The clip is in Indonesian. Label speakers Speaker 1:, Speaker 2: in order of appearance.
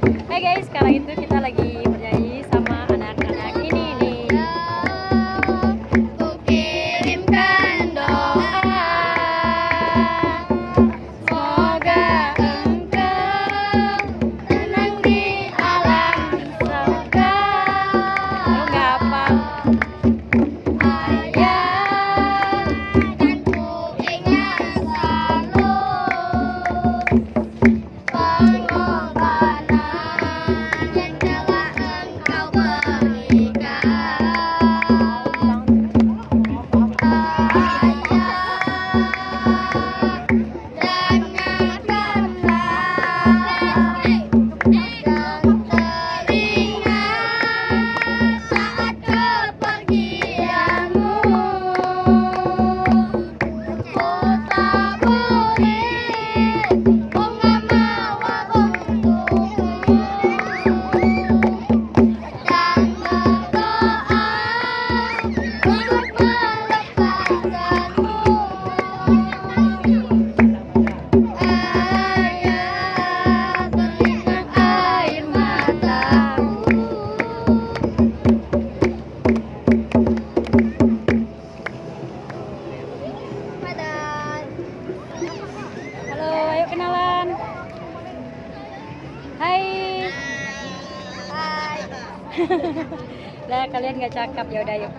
Speaker 1: Hai guys, sekarang itu kita lagi bernyanyi sama anak-anak ini nih.
Speaker 2: Ku kirimkan doa,
Speaker 1: Semoga engkau
Speaker 2: tenang di alam
Speaker 1: semesta. Tahu nggak apa?
Speaker 2: ayah, dan ku ingat selalu pengorbanan yang telah engkau berikan.
Speaker 1: Halo, ayo kenalan. Hai.
Speaker 2: Hai.
Speaker 1: Lah kalian nggak cakep, ya udah yuk.